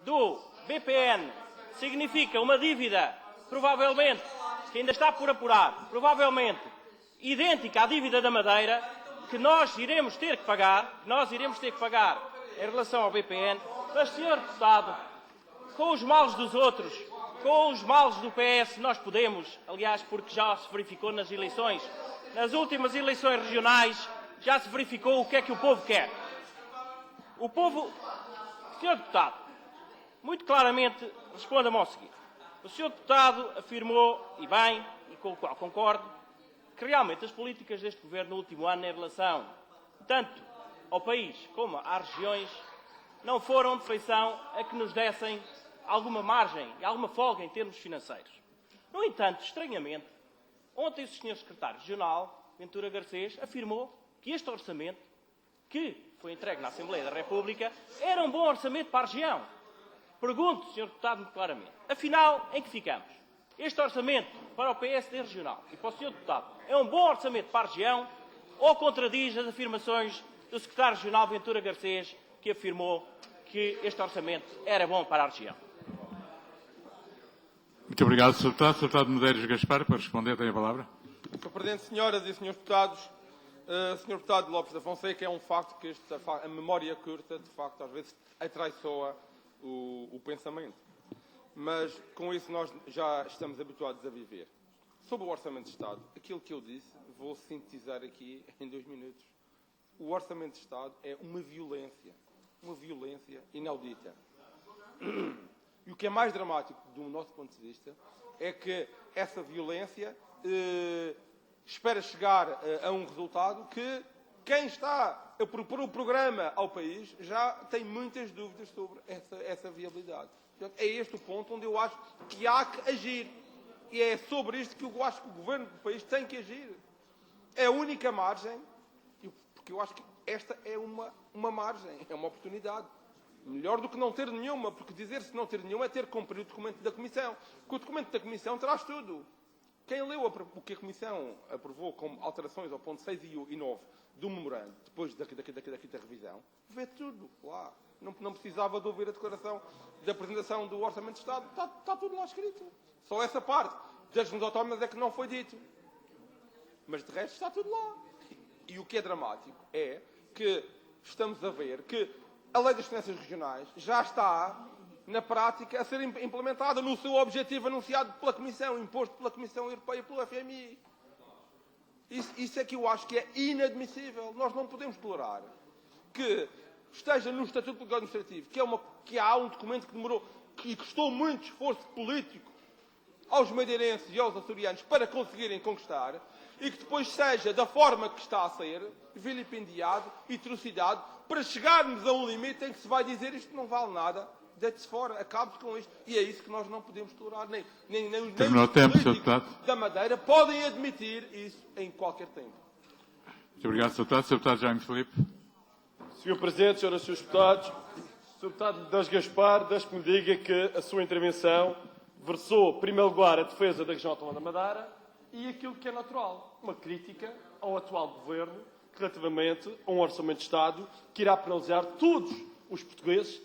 do BPN significa uma dívida, provavelmente, que ainda está por apurar, provavelmente idêntica à dívida da Madeira, que nós iremos ter que pagar em relação ao BPN. Mas, Sr. Deputado, com os males dos outros, com os males do PS, nós podemos, aliás, porque já se verificou nas eleições, nas últimas eleições regionais, já se verificou o que é que o povo quer. O povo... Sr. Deputado, muito claramente, responda-me ao seguinte. O Sr. Deputado afirmou, e bem, e com o qual concordo, que realmente as políticas deste Governo no último ano em relação tanto ao país como às regiões não foram de feição a que nos dessem alguma margem e alguma folga em termos financeiros. No entanto, estranhamente, ontem o Sr. Secretário Regional, Ventura Garcês, afirmou que este orçamento, que foi entregue na Assembleia da República, era um bom orçamento para a região. Pergunto, Sr. Deputado, muito claramente, afinal, em que ficamos? Este orçamento para o PSD regional e para o Sr. Deputado é um bom orçamento para a região ou contradiz as afirmações do Secretário Regional Ventura Garcês, que afirmou que este orçamento era bom para a região? Muito obrigado, Sr. Deputado. Sr. Deputado Medeiros Gaspar, para responder, tem a palavra. Sr. Presidente, senhoras e senhores deputados, Sr. Deputado Lopes da Fonseca, é um facto que a memória curta, de facto, às vezes atraiçoa o pensamento. Mas com isso nós já estamos habituados a viver. Sobre o Orçamento de Estado, aquilo que eu disse, vou sintetizar aqui em 2 minutos. O Orçamento de Estado é uma violência inaudita. E o que é mais dramático do nosso ponto de vista é que essa violência espera chegar a um resultado que quem está a propor o programa ao país já tem muitas dúvidas sobre essa viabilidade. Portanto, é este o ponto onde eu acho que há que agir. E é sobre isto que eu acho que o governo do país tem que agir. É a única margem, porque eu acho que esta é uma margem, é uma oportunidade. Melhor do que não ter nenhuma, porque dizer-se não ter nenhuma é ter cumprido o documento da Comissão. Porque o documento da Comissão traz tudo. Quem leu o que a Comissão aprovou como alterações ao ponto 6 e 9 do memorando, depois da revisão, vê tudo lá. Não precisava de ouvir a declaração da apresentação do Orçamento de Estado. Está tudo lá escrito. Só essa parte das regiões autónomas é que não foi dito. Mas de resto está tudo lá. E o que é dramático é que estamos a ver que a Lei das Finanças Regionais já está, na prática, a ser implementada no seu objetivo anunciado pela Comissão, imposto pela Comissão Europeia e pelo FMI. Isso é que eu acho que é inadmissível. Nós não podemos tolerar que esteja no Estatuto Legal Administrativo, que há um documento que demorou e custou muito esforço político aos madeirenses e aos açorianos para conseguirem conquistar, e que depois seja da forma que está a ser, vilipendiado e trucidado, para chegarmos a um limite em que se vai dizer isto não vale nada, deite-se fora, acabe-se com isto. E é isso que nós não podemos tolerar. Nem os políticos da Madeira podem admitir isso em qualquer tempo. Muito obrigado, Sr. Deputado. Sr. Deputado Jaime Filipe. Sr. Presidente, senhoras e senhores deputados, Sr. Deputado Medeiros Gaspar, deixe-me diga que a sua intervenção versou, em primeiro lugar, a defesa da região autónoma da Madeira e aquilo que é natural, uma crítica ao atual governo relativamente a um orçamento de Estado que irá penalizar todos os portugueses,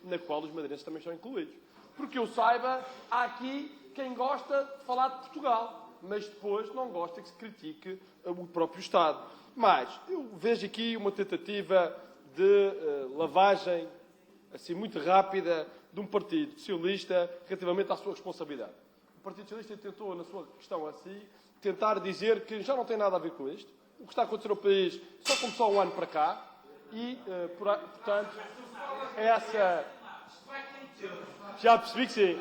na qual os madeirenses também estão incluídos. Porque eu saiba, há aqui quem gosta de falar de Portugal, mas depois não gosta que se critique o próprio Estado. Mas eu vejo aqui uma tentativa de lavagem, assim, muito rápida, de um partido socialista relativamente à sua responsabilidade. O Partido Socialista tentou, na sua questão assim, tentar dizer que já não tem nada a ver com isto. O que está a acontecer no país só começou um ano para cá e, portanto, essa... Já percebi que sim.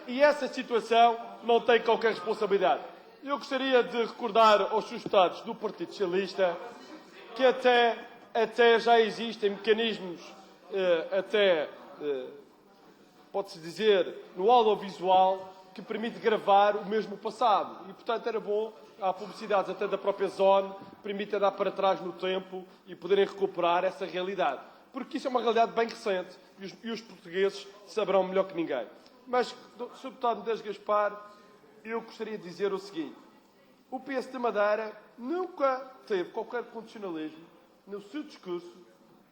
E essa situação não tem qualquer responsabilidade. Eu gostaria de recordar aos seus deputados do Partido Socialista que até já existem mecanismos, pode-se dizer, no audiovisual, que permite gravar o mesmo passado. E, portanto, era bom, há publicidades até da própria Zone, permite andar para trás no tempo e poderem recuperar essa realidade. Porque isso é uma realidade bem recente e os portugueses saberão melhor que ninguém. Mas, Sr. Deputado Medeiros Gaspar, eu gostaria de dizer o seguinte. O PS da Madeira nunca teve qualquer condicionalismo no seu discurso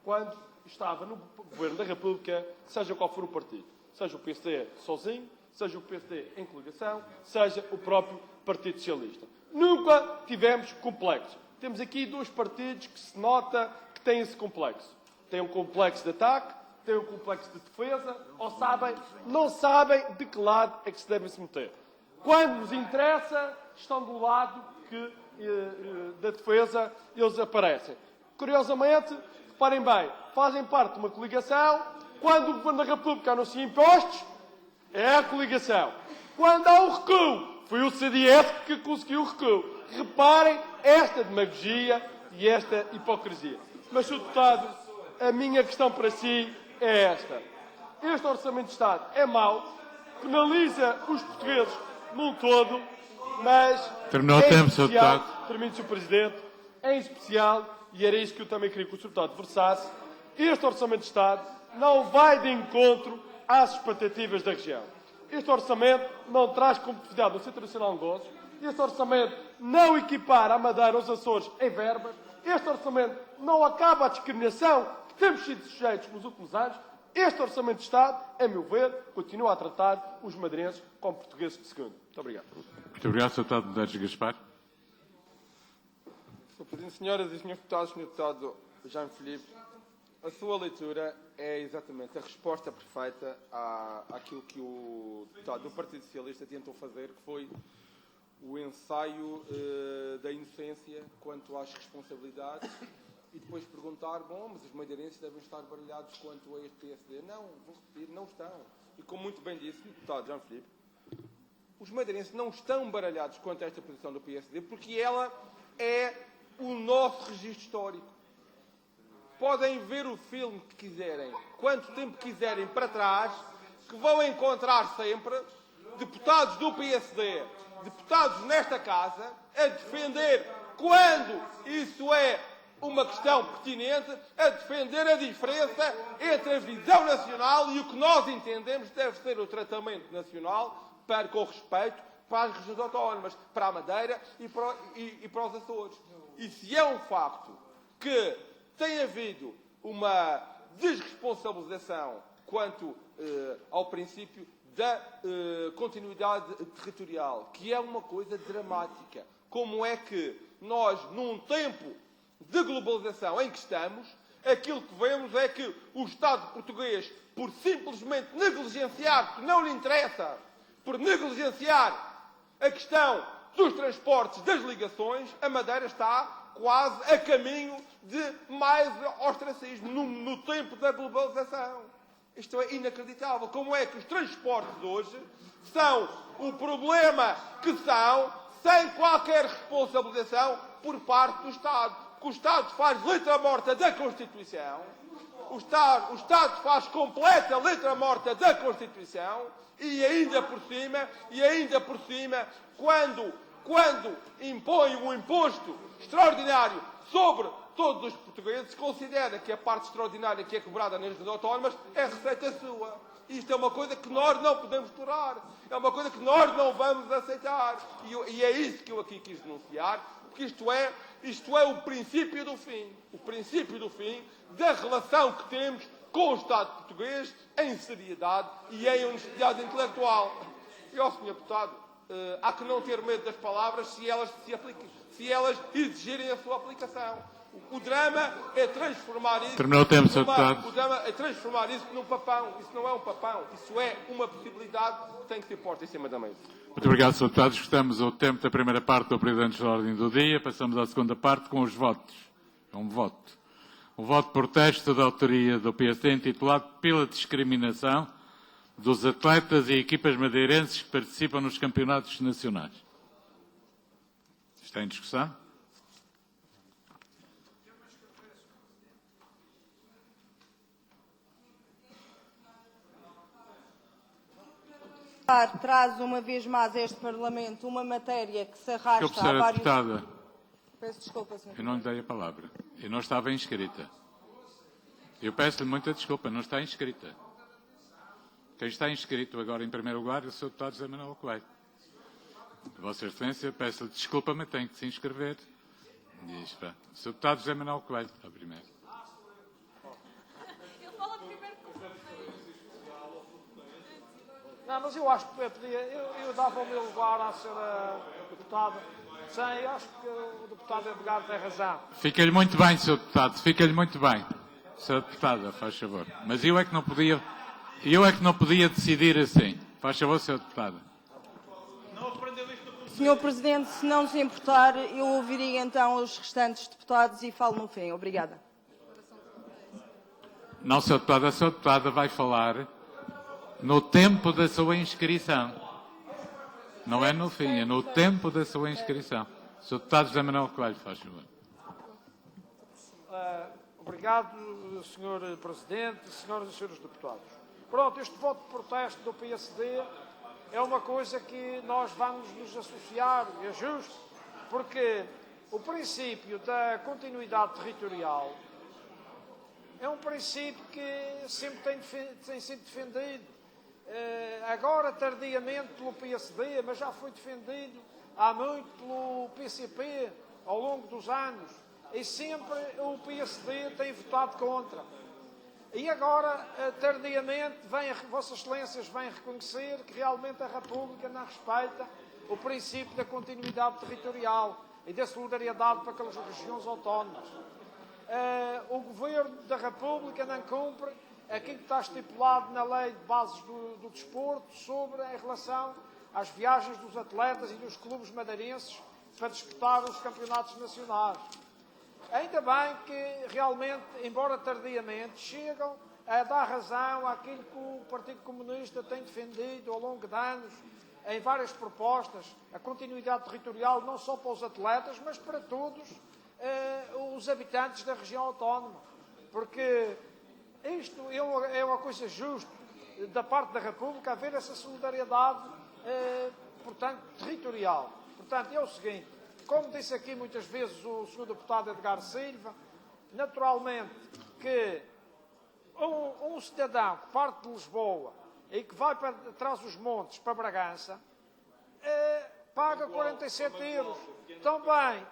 quando estava no Governo da República, seja qual for o partido. Seja o PSD sozinho, seja o PSD em coligação, seja o próprio Partido Socialista. Nunca tivemos complexo. Temos aqui dois partidos que se nota que têm esse complexo. Têm um complexo de ataque, têm um complexo de defesa, ou não sabem de que lado é que se devem se meter. Quando nos interessa, estão do lado da defesa, eles aparecem. Curiosamente, reparem bem, fazem parte de uma coligação. Quando o Governo da República anuncia impostos, é a coligação. Quando há o recuo, foi o CDS que conseguiu o recuo. Reparem esta demagogia e esta hipocrisia. Mas, Sr. Deputado, a minha questão para si é esta. Este Orçamento de Estado é mau, penaliza os portugueses num todo, mas... Terminou o tempo, Sr. Deputado. Termino, Sr. Presidente. Em especial, e era isso que eu também queria que o Sr. Deputado versasse, este Orçamento de Estado não vai de encontro às expectativas da região. Este Orçamento não traz competitividade no Centro Nacional de Negócios. Este Orçamento não equipara a Madeira aos Açores em verbas. Este Orçamento não acaba a discriminação que temos sido sujeitos nos últimos anos. Este Orçamento de Estado, a meu ver, continua a tratar os madeirenses como portugueses de segundo. Muito obrigado. Muito obrigado, Sr. Deputado Medeiros Gaspar. Sr. Presidente, senhoras e senhores deputados, Sr. Deputado Jean Philippe, a sua leitura é exatamente a resposta perfeita àquilo que o deputado do Partido Socialista tentou fazer, que foi o ensaio da inocência quanto às responsabilidades e depois perguntar, bom, mas os madeirenses devem estar baralhados quanto a este PSD. Não, vou repetir, não estão. E como muito bem disse o deputado Jean Philippe, os madeirenses não estão baralhados quanto a esta posição do PSD porque ela é o nosso registro histórico. Podem ver o filme que quiserem, quanto tempo quiserem para trás, que vão encontrar sempre deputados do PSD, deputados nesta casa, a defender, quando isso é uma questão pertinente, a defender a diferença entre a visão nacional e o que nós entendemos deve ser o tratamento nacional com respeito para as regiões autónomas, para a Madeira e para os Açores. E se é um facto que tem havido uma desresponsabilização quanto ao princípio da continuidade territorial, que é uma coisa dramática. Como é que nós, num tempo de globalização em que estamos, aquilo que vemos é que o Estado português, por simplesmente negligenciar, que não lhe interessa, por negligenciar a questão dos transportes, das ligações, a Madeira está quase a caminho de mais ostracismo no tempo da globalização. Isto é inacreditável. Como é que os transportes hoje são o problema que são, sem qualquer responsabilização por parte do Estado? Porque o Estado faz letra morta da Constituição, o Estado faz completa letra morta da Constituição e ainda por cima, quando impõe um imposto extraordinário sobre todos os portugueses, considera que a parte extraordinária que é cobrada nas regiões autónomas é receita sua. Isto é uma coisa que nós não podemos tolerar. É uma coisa que nós não vamos aceitar. E é isso que eu aqui quis denunciar, porque isto é o princípio do fim. O princípio do fim da relação que temos com o Estado português em seriedade e em honestidade intelectual. E ao Sr. Deputado, há que não ter medo das palavras se elas exigirem a sua aplicação. O drama é transformar isso... Terminou o tempo, Sr. Deputado. O drama é transformar isso num papão. Isso não é um papão. Isso é uma possibilidade que tem que ser posta em cima da mesa. Muito obrigado, Sr. Deputado. Escutamos o tempo da primeira parte do Presidente da Ordem do Dia. Passamos à segunda parte com os votos. É um voto. Um voto de protesto da autoria do PSD intitulado Pela discriminação dos atletas e equipas madeirenses que participam nos campeonatos nacionais. Está em discussão? Traz uma vez mais a este Parlamento uma matéria que se arrasta há vários... Deputada, Peço desculpa, Sr. eu não lhe dei a palavra. Eu não estava inscrita. Eu peço-lhe muita desculpa, não está inscrita. Quem está inscrito agora em primeiro lugar é o Sr. Deputado José Manuel Coelho. Vossa Excelência, peço-lhe desculpa, mas tem que se inscrever. Diz, pá. O Sr. Deputado José Manuel Coelho, está primeiro. Não, mas eu acho que eu dava o meu lugar à senhora deputada. Sim, eu acho que o deputado Edgar tem razão. Fica-lhe muito bem, Sr. Deputado, fica-lhe muito bem. Sra. Deputada, faz favor. Mas eu é que não podia decidir assim. Faz favor, Sra. Deputada. Senhor Presidente, se não se importar, eu ouviria então os restantes deputados e falo no fim. Obrigada. Não, Sra. Deputada, a Sra. Deputada vai falar no tempo da sua inscrição. Não é no fim, é no tempo da sua inscrição. Sr. Deputado José Manuel Coelho, faz favor. Obrigado, Sr. Presidente, senhoras e senhores deputados. Pronto, este voto de protesto do PSD é uma coisa que nós vamos nos associar, é justo, porque o princípio da continuidade territorial é um princípio que sempre tem sido defendido. Agora, tardiamente, pelo PSD, mas já foi defendido há muito pelo PCP ao longo dos anos. E sempre o PSD tem votado contra. E agora, tardiamente, Vossas Excelências vêm reconhecer que realmente a República não respeita o princípio da continuidade territorial e da solidariedade para aquelas regiões autónomas. O Governo da República não cumpre aquilo que está estipulado na Lei de Bases do Desporto em relação às viagens dos atletas e dos clubes madeirenses para disputar os campeonatos nacionais. Ainda bem que, realmente, embora tardiamente, chegam a dar razão àquilo que o Partido Comunista tem defendido ao longo de anos, em várias propostas, a continuidade territorial não só para os atletas, mas para todos os habitantes da região autónoma. Porque isto é uma coisa justa da parte da República, haver essa solidariedade, portanto, territorial. Portanto, é o seguinte. Como disse aqui muitas vezes o Sr. Deputado Edgar Silva, naturalmente que um cidadão que parte de Lisboa e que vai para trás dos montes, para Bragança, paga 47 euros. Também,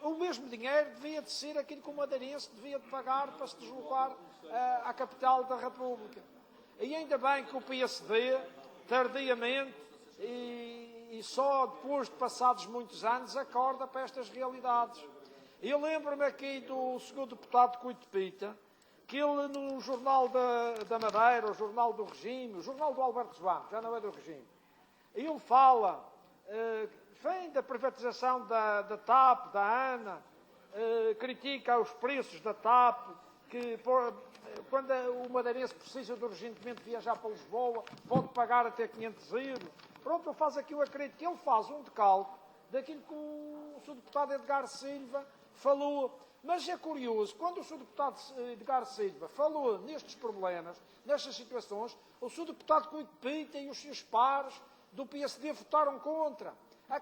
o mesmo dinheiro devia de ser aquilo que o madeirense devia de pagar para se deslocar à capital da República. E ainda bem que o PSD, tardiamente, e só depois de passados muitos anos, acorda para estas realidades. Eu lembro-me aqui do Sr. Deputado Cuito Pita, que ele no Jornal da Madeira, o Jornal do Regime, o Jornal do Alberto João, já não é do Regime, ele fala, vem da privatização da TAP, da ANA, critica os preços da TAP, que quando o madeirense precisa de urgentemente viajar para Lisboa, pode pagar até 500 euros. Pronto, ele faz aqui o acredito que ele faz um decalque daquilo que o Sr. Deputado Edgar Silva falou. Mas é curioso, quando o Sr. Deputado Edgar Silva falou nestes problemas, nestas situações, o Sr. Deputado Cuito Pita e os seus pares do PSD votaram contra.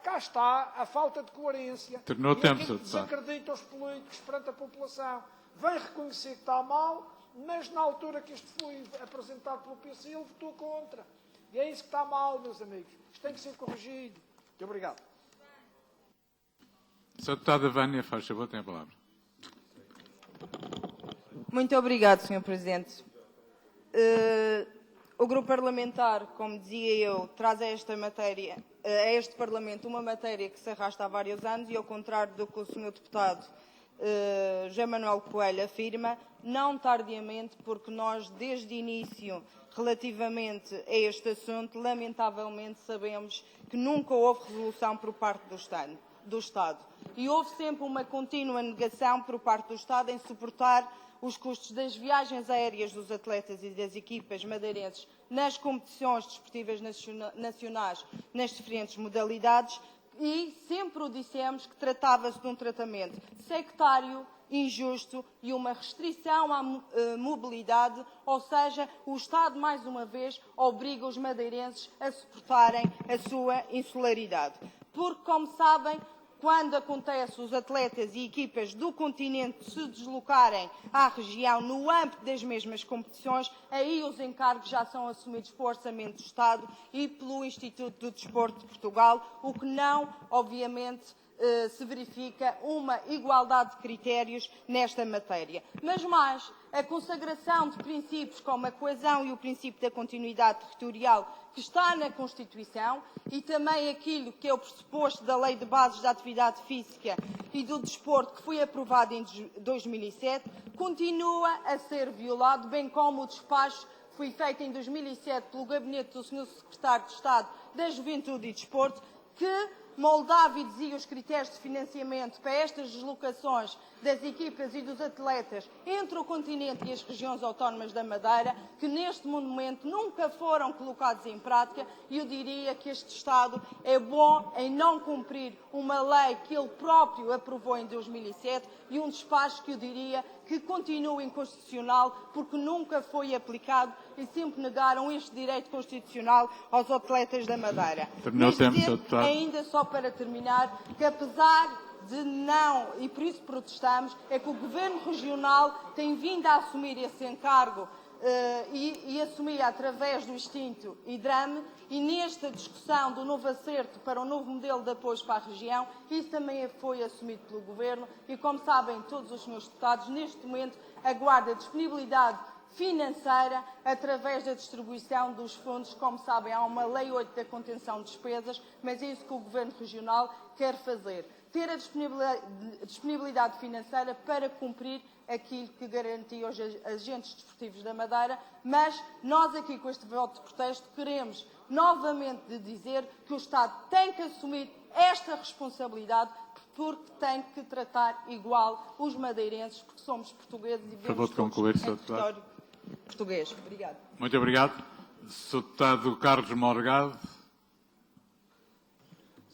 Cá está a falta de coerência Terminou e tempo, aquilo que desacredita os políticos perante a população. Vem reconhecer que está mal, mas na altura que isto foi apresentado pelo PC, ele votou contra. E é isso que está mal, meus amigos. Isto tem que ser corrigido. Muito obrigado. Sra. Deputada Vânia, faz favor, tem a palavra. Muito obrigado, Sr. Presidente. O Grupo Parlamentar, como dizia eu, traz a esta matéria, a este Parlamento, uma matéria que se arrasta há vários anos e, ao contrário do que o Sr. Deputado José Manuel Coelho afirma, não tardiamente, porque nós, desde o início, relativamente a este assunto, lamentavelmente sabemos que nunca houve resolução por parte do Estado. E houve sempre uma contínua negação por parte do Estado em suportar os custos das viagens aéreas dos atletas e das equipas madeirenses nas competições desportivas nacionais nas diferentes modalidades e sempre o dissemos que tratava-se de um tratamento sectário, injusto e uma restrição à mobilidade, ou seja, o Estado, mais uma vez, obriga os madeirenses a suportarem a sua insularidade. Porque, como sabem, quando acontece os atletas e equipas do continente se deslocarem à região no âmbito das mesmas competições, aí os encargos já são assumidos pelo Orçamento do Estado e pelo Instituto do Desporto de Portugal, o que não, obviamente, se verifica uma igualdade de critérios nesta matéria. Mas mais, a consagração de princípios como a coesão e o princípio da continuidade territorial que está na Constituição e também aquilo que é o pressuposto da Lei de Bases da Atividade Física e do Desporto, que foi aprovado em 2007, continua a ser violado, bem como o despacho que foi feito em 2007 pelo gabinete do Sr. Secretário de Estado da Juventude e Desporto, que moldava e dizia os critérios de financiamento para estas deslocações das equipas e dos atletas entre o continente e as regiões autónomas da Madeira, que neste momento nunca foram colocados em prática, e eu diria que este Estado é bom em não cumprir uma lei que ele próprio aprovou em 2007 e um despacho que eu diria que continua inconstitucional porque nunca foi aplicado e sempre negaram este direito constitucional aos atletas da Madeira. Terminou o tempo, Dizer, Sr. Deputado. ainda só para terminar, que apesar de não, e por isso protestamos, é que o Governo Regional tem vindo a assumir esse encargo e assumia através do extinto IDRAME, e nesta discussão do novo acerto para o novo modelo de apoio para a região, isso também foi assumido pelo Governo e, como sabem todos os senhores deputados, neste momento aguarda disponibilidade financeira através da distribuição dos fundos. Como sabem, há uma Lei 8 da contenção de despesas, mas é isso que o Governo Regional quer fazer. Ter a disponibilidade financeira para cumprir aquilo que garantia aos agentes desportivos da Madeira, mas nós aqui com este voto de protesto queremos novamente dizer que o Estado tem que assumir esta responsabilidade porque tem que tratar igual os madeirenses, porque somos portugueses e vivemos concluir, todos Sr. em território português. Obrigado. Muito obrigado. Sr. Deputado Carlos Morgado.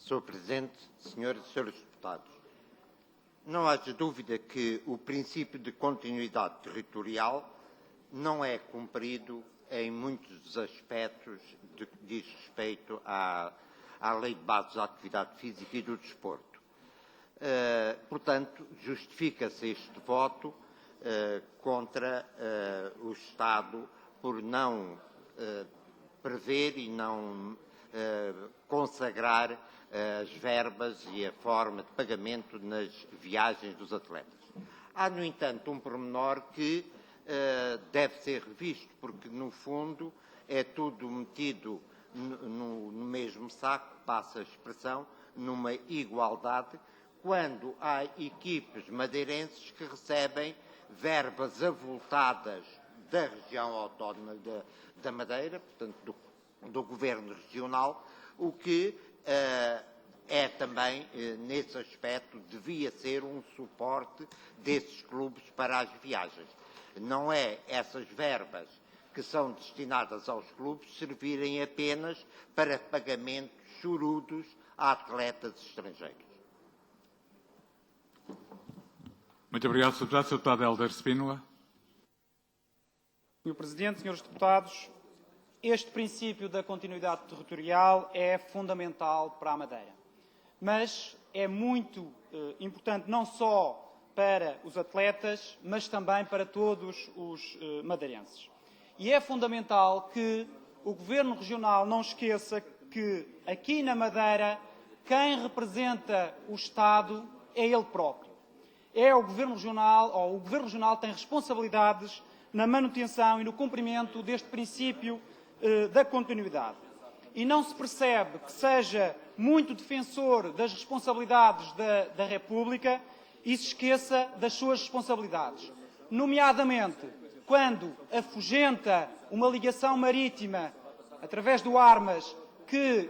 Sr. Presidente, senhoras e senhores deputados, não haja dúvida que o princípio de continuidade territorial não é cumprido em muitos dos aspectos que diz respeito à Lei de Bases da Atividade Física e do Desporto. Portanto, justifica-se este voto contra o Estado por não prever e não consagrar as verbas e a forma de pagamento nas viagens dos atletas. Há, no entanto, um pormenor que deve ser revisto, porque, no fundo, é tudo metido no mesmo saco, passa a expressão, numa igualdade, quando há equipes madeirenses que recebem verbas avultadas da região autónoma da Madeira, portanto, do Governo Regional, o que é também, nesse aspecto, devia ser um suporte desses clubes para as viagens. Não é essas verbas que são destinadas aos clubes servirem apenas para pagamentos chorudos a atletas estrangeiros. Muito obrigado, Sr. Deputado. Sr. Deputado Hélder Spínola. Sr. Presidente, senhores deputados, este princípio da continuidade territorial é fundamental para a Madeira, mas é muito importante não só para os atletas, mas também para todos os madeirenses. E é fundamental que o Governo Regional não esqueça que aqui na Madeira quem representa o Estado é ele próprio. É o Governo Regional, ou o Governo Regional tem responsabilidades na manutenção e no cumprimento deste princípio da continuidade. E não se percebe que seja muito defensor das responsabilidades da República e se esqueça das suas responsabilidades. Nomeadamente, quando afugenta uma ligação marítima através do Armas que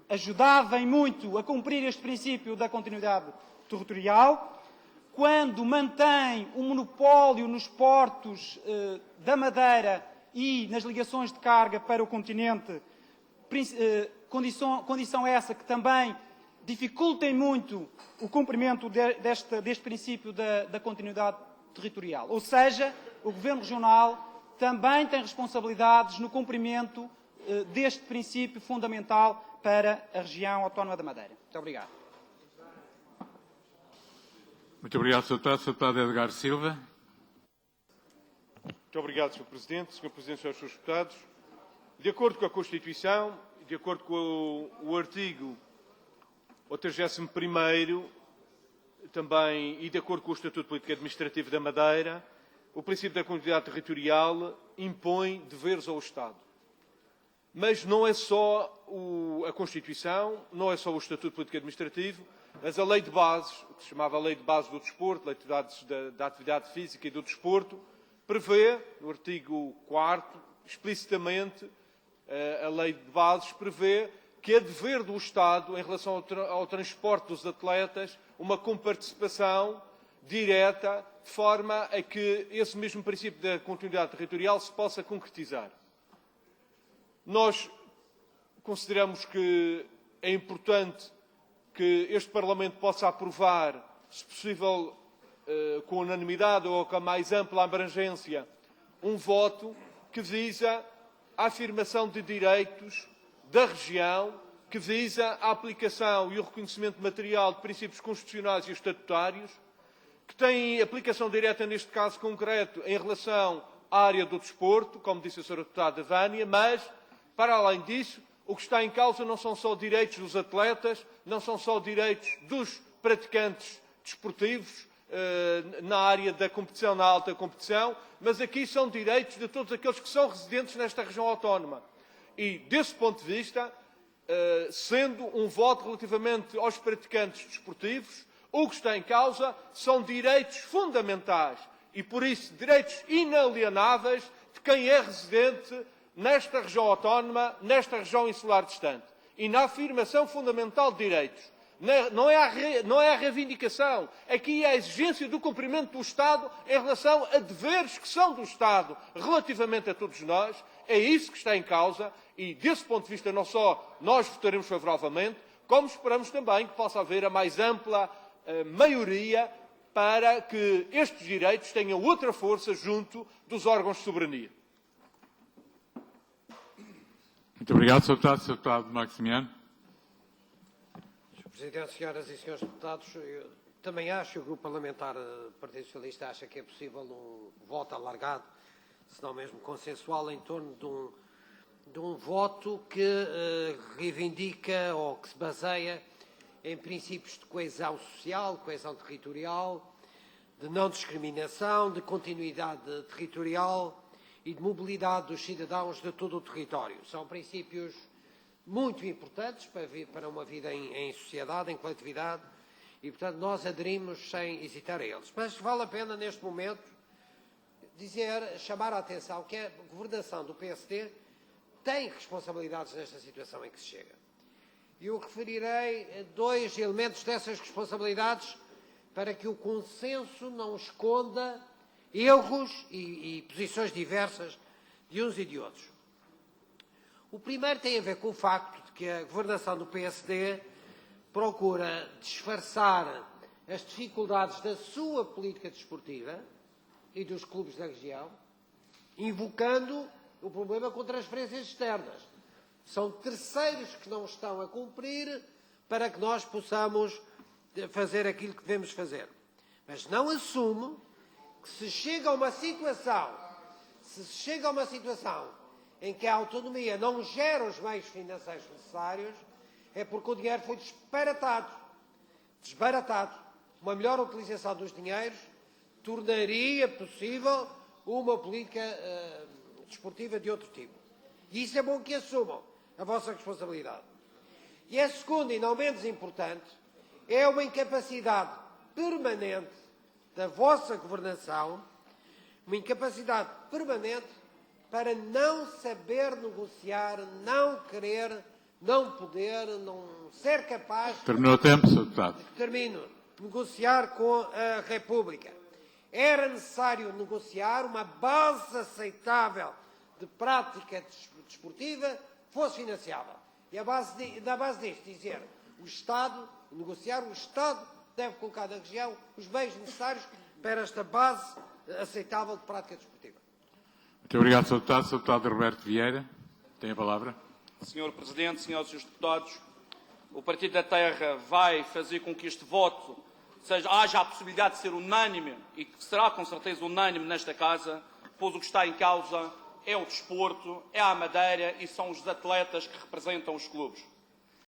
ajudava em muito a cumprir este princípio da continuidade territorial, quando mantém um monopólio nos portos da Madeira e nas ligações de carga para o continente, condição essa que também dificultem muito o cumprimento deste princípio da continuidade territorial. Ou seja, o Governo Regional também tem responsabilidades no cumprimento deste princípio fundamental para a região autónoma da Madeira. Muito obrigado. Muito obrigado, Sr. Deputado. Sr. Deputado Edgar Silva. Muito obrigado, Sr. Presidente. Sr. Presidente, senhores deputados, de acordo com a Constituição, de acordo com o artigo 81º, também, e de acordo com o Estatuto Político Administrativo da Madeira, o princípio da continuidade territorial impõe deveres ao Estado. Mas não é só a Constituição, não é só o Estatuto Político Administrativo, mas a Lei de Bases, que se chamava Lei de Bases do Desporto, Lei de Bases da Atividade Física e do Desporto, prevê, no artigo 4º, explicitamente, a Lei de Bases prevê que é dever do Estado, em relação ao transporte dos atletas, uma comparticipação direta, de forma a que esse mesmo princípio da continuidade territorial se possa concretizar. Nós consideramos que é importante que este Parlamento possa aprovar, se possível com unanimidade ou com a mais ampla abrangência, um voto que visa a afirmação de direitos da região, que visa a aplicação e o reconhecimento material de princípios constitucionais e estatutários, que tem aplicação direta, neste caso concreto, em relação à área do desporto, como disse a Sra. Deputada Vânia, mas, para além disso, o que está em causa não são só direitos dos atletas, não são só direitos dos praticantes desportivos na área da competição, na alta competição, mas aqui são direitos de todos aqueles que são residentes nesta região autónoma. E, desse ponto de vista, sendo um voto relativamente aos praticantes desportivos, o que está em causa são direitos fundamentais e, por isso, direitos inalienáveis de quem é residente nesta região autónoma, nesta região insular distante. E na afirmação fundamental de direitos. Não é a reivindicação. Aqui é a exigência do cumprimento do Estado em relação a deveres que são do Estado relativamente a todos nós. É isso que está em causa e, desse ponto de vista, não só nós votaremos favoravelmente, como esperamos também que possa haver a mais ampla maioria para que estes direitos tenham outra força junto dos órgãos de soberania. Muito obrigado, Sr. Deputado. Sr. Deputado Maximiano. Sr. Presidente, senhoras e senhores deputados, eu também acho, o Grupo Parlamentar do Partido Socialista acha que é possível um voto alargado, se não mesmo consensual, em torno de um voto que reivindica ou que se baseia em princípios de coesão social, coesão territorial, de não discriminação, de continuidade territorial e de mobilidade dos cidadãos de todo o território. São princípios muito importantes para uma vida em sociedade, em coletividade, e, portanto, nós aderimos sem hesitar a eles. Mas vale a pena, neste momento, chamar a atenção que a governação do PSD tem responsabilidades nesta situação em que se chega. E eu referirei dois elementos dessas responsabilidades para que o consenso não esconda erros e posições diversas de uns e de outros. O primeiro tem a ver com o facto de que a governação do PSD procura disfarçar as dificuldades da sua política desportiva e dos clubes da região, invocando o problema com transferências externas. São terceiros que não estão a cumprir para que nós possamos fazer aquilo que devemos fazer. Mas não assume que se chega a uma situação em que a autonomia não gera os meios financeiros necessários, é porque o dinheiro foi desbaratado. Uma melhor utilização dos dinheiros tornaria possível uma política desportiva de outro tipo. E isso é bom que assumam a vossa responsabilidade. E a segunda, e não menos importante, é uma incapacidade permanente da vossa governação, uma incapacidade permanente para não saber negociar, não querer, não poder, não ser capaz... Terminou o tempo, Sr. Deputado. Termino. Negociar com a República. Era necessário negociar uma base aceitável de prática desportiva fosse financiável. E na base disto, dizer o Estado, negociar, o Estado deve colocar na região os meios necessários para esta base aceitável de prática desportiva. Muito obrigado, Sr. Deputado. Sr. Deputado Roberto Vieira, tem a palavra. Senhor Presidente, senhoras e senhores deputados, o Partido da Terra vai fazer com que este voto haja a possibilidade de ser unânime e que será com certeza unânime nesta Casa, pois o que está em causa é o desporto, é a Madeira e são os atletas que representam os clubes.